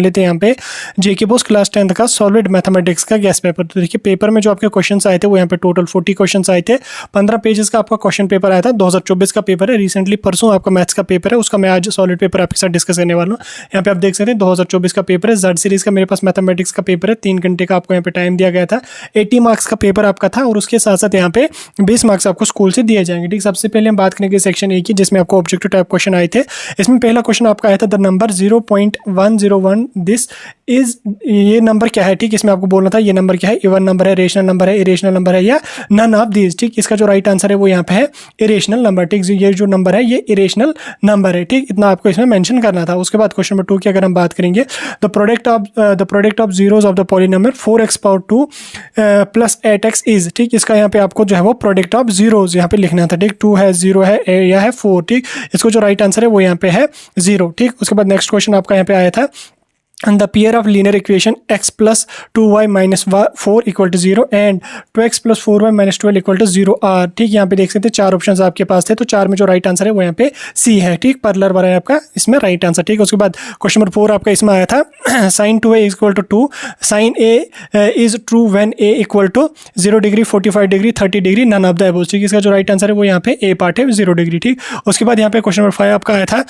लेते हैं यहाँ पे जेके बोस क्लास 10th का सॉलिड मैथमेटिक्स का गैस पेपर। तो देखिए पेपर में जो आपके क्वेश्चंस आए थे वो यहाँ पे टोटल 40 क्वेश्चंस आए थे। 15 पेजेस का आपका क्वेश्चन पेपर आया था। 2024 का पेपर है, रिसेंटली परसों आपका मैथ्स का पेपर है, उसका मैं आज सॉलिड पेपर आपके साथ डिस्कस करने वाला हूँ। यहाँ पे आप देख सकते हैं 2024 का पेपर है, जेड सीरीज का मेरे पास मैथमेटिक्स का पेपर है। 3 घंटे का आपको यहाँ पे टाइम दिया गया था। 80 मार्क्स का पेपर आपका था और उसके साथ साथ यहाँ पे 20 मार्क्स आपको स्कूल से दिए जाएंगे। ठीक, सबसे पहले हम बात करेंगे सेक्शन ए की, जिसमें आपको ऑब्जेक्टिव टाइप क्वेश्चन आए थे। इसमें पहला क्वेश्चन आपका आया था द नंबर 0.101 दिस इज, ये नंबर क्या है। ठीक, इसमें आपको बोलना था ये नंबर क्या है, इवन नंबर है, रेशनल नंबर है, इरेशनल नंबर है या नन ऑफ दीज। ठीक, इसका जो राइट आंसर है वो यहाँ पे है इरेशनल नंबर। ठीक, ये जो नंबर है ये इरेशनल नंबर है। ठीक, इतना आपको इसमें मेंशन करना था। उसके बाद क्वेश्चन नंबर 2 की अगर हम बात करेंगे, the product of zeros of the polynomial 4x power 2 plus 8x is. ठीक, इसका यहाँ पे आपको जो है वो प्रोडक्ट ऑफ जीरोस यहाँ पे लिखना था। ठीक, 2 है, 0 है या है 4। ठीक, इसको जो राइट आंसर है वो यहाँ पे है 0। ठीक, उसके बाद नेक्स्ट क्वेश्चन आपका यहाँ पे आया था and the pair of linear equation x plus 2y minus 4 equal to 0 and 2x plus 4y minus 12 equal to 0 are। ठीक, यहाँ पे देख सकते हैं 4 ऑप्शंस आपके पास थे, तो 4 में जो राइट आंसर है वो यहाँ पे सी है। ठीक, पैरेलल वाला है आपका इसमें राइट आंसर। ठीक, उसके बाद क्वेश्चन नंबर 4 आपका इसमें आया था sin 2a equal to 2 sin a is true when a equal to 0 degree 45 degree 30 degree none of the above. ठीक, इसका जो राइट आंसर है वो यहाँ पे ए पार्ट है 0 डिग्री। ठीक, उसके बाद यहाँ पे क्वेश्चन नंबर 5 आपका आया था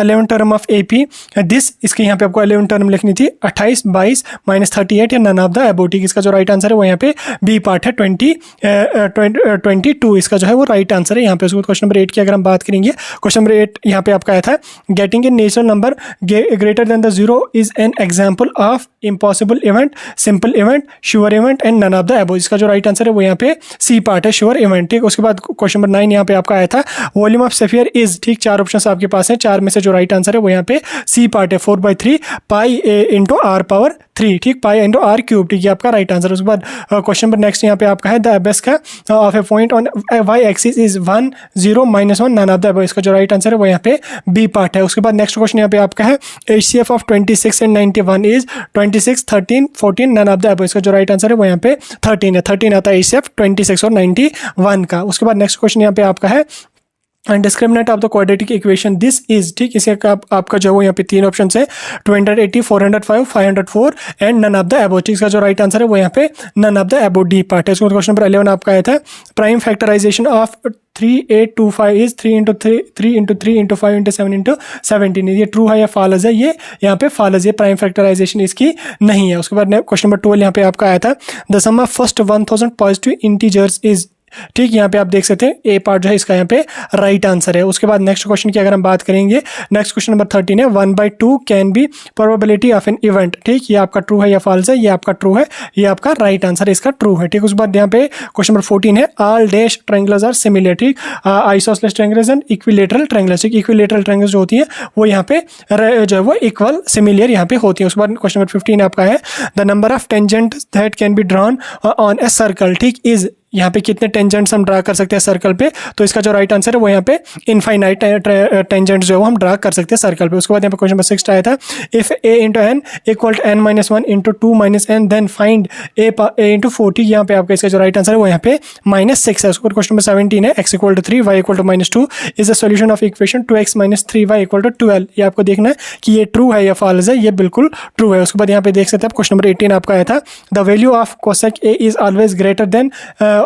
11 टर्म ऑफ AP दिस, इसके यहाँ पे आपको 11 टर्म लिखनी थी 28 22 माइनस 38 या नन ऑफ द अबव। ठीक, इसका जो राइट आंसर है वो यहाँ पे बी पार्ट है 22, इसका जो है वो राइट आंसर है यहाँ पे। उसके बाद क्वेश्चन नंबर 8 की अगर हम बात करेंगे, क्वेश्चन नंबर 8 यहाँ पे आपका आया था getting a natural number greater than the 0 is an example of impossible event, simple event, sure event and none of the above. इसका जो राइट आंसर है वो यहाँ पे सी पार्ट है श्योर इवेंट। ठीक, उसके बाद क्वेश्चन नंबर 9 यहाँ पे आपका आया था वॉल्यूम ऑफ स्फीयर इज। ठीक, 4 ऑप्शन आपके पास है, 4 में से जो राइट आंसर है वो यहाँ पे सी पार्ट है 4/3 पाई इंटू आर पावर 3। ठीक, पाई इंटू आर क्यूब। ठीक, ये आपका राइट आंसर। उसके बाद क्वेश्चन नंबर नेक्स्ट यहाँ पे आपका है the abscissa of a point on Y axis is 1 0 -1 none of the above. इसका जो राइट आंसर है वो यहाँ पे बी पार्ट है। उसके बाद नेक्स्ट क्वेश्चन यहाँ पे आपका है HCF of 26 and 91 is 26 13 14 none of the above. इसका जो राइट आंसर है वो यहाँ पे 13 है। 13 आता है HCF 26 और 91 का। उसके बाद नेक्स्ट क्वेश्चन यहाँ पे आपका है and discriminant of the quadratic equation this is. ठीक, इसे आपका जो है वो यहाँ पे 3 ऑप्शन है 280 405 504 and none of the above. ठीक, इसका जो राइट आंसर है वो यहाँ पे none of the above D part है। इसको क्वेश्चन नंबर 11 आपका आया था प्राइम फैक्टराइजेशन ऑफ 3825 इज 3 × 3 3 × 3 × 5 × 7 × 17। ये ट्रू है या फॉल्स है, ये यहाँ पे फॉल्स है, प्राइम फैक्टराइजेशन इसकी नहीं है। उसके बाद क्वेश्चन नंबर 12 यहाँ पे आपका आया था the sum of first 1000 positive integers is. ठीक, यहाँ पे आप देख सकते हैं ए पार्ट जो है इसका यहाँ पे राइट आंसर है। उसके बाद नेक्स्ट क्वेश्चन की अगर हम बात करेंगे, नेक्स्ट क्वेश्चन नंबर 13 है 1/2 can be probability of an event. ठीक, ये आपका ट्रू है या फॉल्स है, ये आपका ट्रू है, ये आपका राइट आंसर है, इसका ट्रू है। ठीक, उसके बाद यहाँ पे क्वेश्चन नंबर 14 है all dash triangles are similar. ठीक, isosceles triangles and equilateral triangles. ठीक, इक्विलेटरल ट्रायंगल्स जो होती है वो यहाँ पे जो है वो इक्वल सिमिलर यहाँ पे होती है। उसके बाद क्वेश्चन नंबर 15 आपका है the number of tangent that can be drawn on a circle. ठीक, इज, यहाँ पे कितने टेंजेंट्स हम ड्रा कर सकते हैं सर्कल पे, तो इसका जो राइट आंसर है वो यहाँ पे इनफाइनाइट टेंजेंट्स जो है हम ड्रा कर सकते हैं सर्कल पे। उसके बाद यहाँ पे क्वेश्चन नंबर 6 आया था if a × n equal to n - 1 × 2 - n then find a × 4। ठीक, यहाँ पे आपका इसका जो राइट आंसर है वो यहाँ पे -6 है। उसके बाद क्वेश्चन नंबर 17 है x = 3 y = -2 is the solution of equation 2x - 3y = 12। ये आपको देखना है कि ये ट्रू है या फॉल्स है, ये बिल्कुल ट्रू है। उसके बाद यहाँ पे देख सकते हैं क्वेश्चन नंबर 18 आपका आया था the value of cosec a is always greater than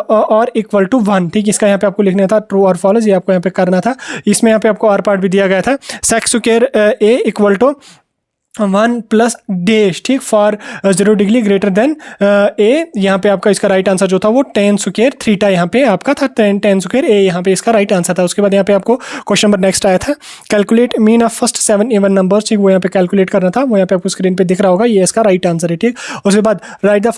और इक्वल टू 1। ठीक, इसका यहाँ पे आपको लिखना था ट्रू और फॉल्स, ये आपको यहाँ पे करना था। इसमें यहाँ पे आपको आर पार्ट भी दिया गया था sec square a equal to 1 plus dash. ठीक, for 0 degree greater than A. यहाँ पे आपका इसका राइट आंसर जो था वो 10 स्क्वायर थीटा यहाँ पे आपका था 10 स्क्वायर ए, यहाँ पे इसका राइट आंसर था। उसके बाद यहाँ पे आपको क्वेश्चन नंबर नेक्स्ट आया था calculate mean of first 7 even numbers. ठीक, वो यहाँ पे कैलकुलेट करना था, वो यहाँ पे आपको स्क्रीन पे दिख रहा होगा, ये इसका राइट आंसर है। ठीक, उसके बाद right the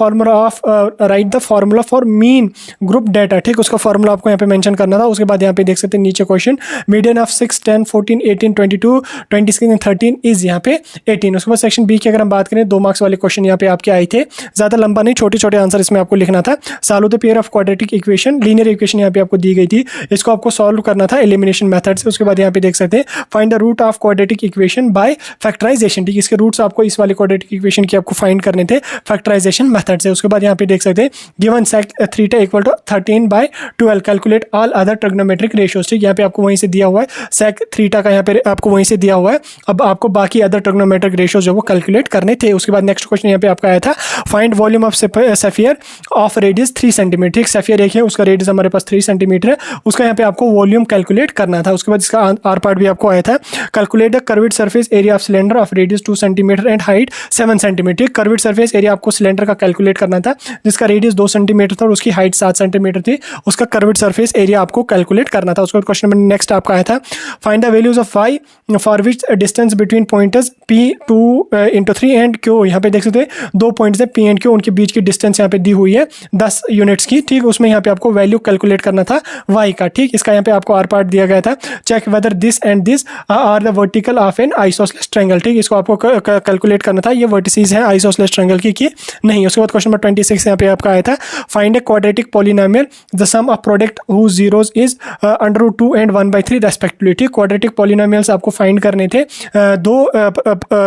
formula for mean group data. ठीक, उसका फार्मूला आपको यहाँ पे मेंशन करना था। उसके बाद यहाँ पे देख सकते हैं नीचे question median of 6 10 14 18 22 26 and 13 is यहाँ पे 18। उसके बाद सेक्शन बी की अगर हम बात करें 2 मार्क्स वाले क्वेश्चन यहाँ पे आपके आए थे, ज्यादा लंबा नहीं, छोटे छोटे आंसर इसमें आपको लिखना था। Solve the pair of quadratic equation, linear equation यहाँ पे आपको दी गई थी, इसको आपको सॉल्व करना था एलिमिनेशन मेथड से। उसके बाद यहाँ पे देख सकते हैं find the root of quadratic equation by factorisation. ठीक, इसके रूट्स आपको इस वाले क्वाड्रेटिक इक्वेशन की आपको फाइंड करने थे फैक्टराइजेशन मेथड से। उसके बाद यहाँ पे देख सकते हैं given sec theta equal to 13/12 calculate all other trigonometric ratios. ठीक, यहाँ पे आपको वहीं से दिया हुआ है सेक थीटा का, यहाँ पे आपको वहीं से दिया हुआ है। अब आपको बाकी अदर ट्रिग्नोमेट्रिक कॉन्सेंट्रिक रेशियो जो वो कैलकुलेट करने थे। उसके बाद नेक्स्ट क्वेश्चन यहाँ पे आपका आया था, find volume of sphere of radius 3 centimetre. ठीक, सेफियर एक है, उसका रेडियस हमारे पास 3 सेंटीमीटर है, उसका यहाँ पे आपको वॉल्यूम कैलकुलेट करना था। उसके बाद इसका आर पार्ट भी आपको आया था, calculate the curved surface area of cylinder of radius 2 centimetre and height 7 centimetre. Curved surface area आपको सिलेंडर का कैलकुलेट करना था, जिसका रेडियस 2 सेंटीमीटर था और उसकी हाइट 7 सेंटीमीटर थी, उसका कर्व्ड सरफेस एरिया आपको कैलकुलेट करना था। उसके बाद क्वेश्चन नंबर नेक्स्ट आपका आया था, find the values of y for which distance between pointers p2 into 3 and q। यहाँ पे देख सकते हैं 2 पॉइंट्स है p एंड q, उनके बीच की डिस्टेंस यहाँ पे दी हुई है 10 यूनिट्स की। ठीक, उसमें यहाँ पे आपको वैल्यू कैलकुलेट करना था y का। ठीक, इसका यहाँ पे आपको आर पार्ट दिया गया था, check whether this and this are the vertical of an isosceles triangle. ठीक, इसको आपको कैलकुलेट करना था, ये वर्टिसेस हैं आइसोसेलेस ट्रायंगल की कि नहीं। उसके बाद क्वेश्चन नंबर 26 यहाँ पे आपका आया था, find a quadratic polynomial the sum of product whose zeroes is √2 and 1/3 respectively. ठीक, क्वाड्रेटिक पॉलिनोमियल्स आपको फाइंड करने थे, दो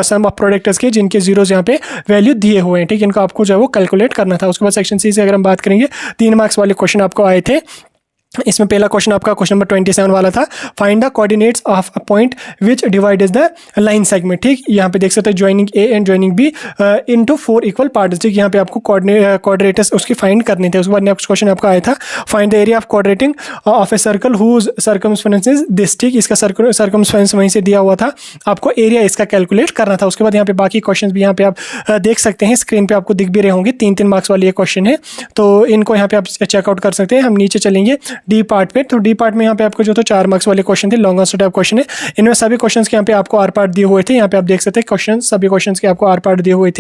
सम ऑफ प्रोडक्ट्स के जिनके जीरोस यहाँ पे वैल्यू दिए हुए हैं। ठीक, इनको आपको जो है वो कैलकुलेट करना था। उसके बाद सेक्शन सी से अगर हम बात करेंगे, 3 मार्क्स वाले क्वेश्चन आपको आए थे। इसमें पहला क्वेश्चन आपका क्वेश्चन नंबर 27 वाला था, find the coordinates of a point which divides the line segment. ठीक, यहाँ पे देख सकते हैं joining A and joining B into 4 equal parts. ठीक, यहाँ पे आपको कोऑर्डिनेट्स उसकी फाइंड करने थे। उसके बाद नेक्स्ट क्वेश्चन आपका आया था, find the area of quadrant of a circle whose circumference is this. ठीक, इसका सर्कमफरेंस वहीं से दिया हुआ था, आपको एरिया इसका कैलकुलेट करना था। उसके बाद यहाँ पे बाकी क्वेश्चन भी यहाँ पे आप देख सकते हैं, स्क्रीन पे आपको दिख भी रहे होंगे, 3-3 मार्क्स वाली ये क्वेश्चन है, तो इनको यहाँ पे आप चेकआउट कर सकते हैं। हम नीचे चलेंगे डी पार्ट पे, तो डी पार्ट में यहाँ पे आपको जो तो 4 मार्क्स वाले क्वेश्चन थे, लॉन्ग आंसर टाइप क्वेश्चन है। इनमें सभी क्वेश्चंस के यहाँ पे आपको आर पार्ट दिए हुए थे। यहाँ पे आप देख सकते हैं क्वेश्चन, सभी क्वेश्चंस के आपको आर पार्ट दिए हुए थे।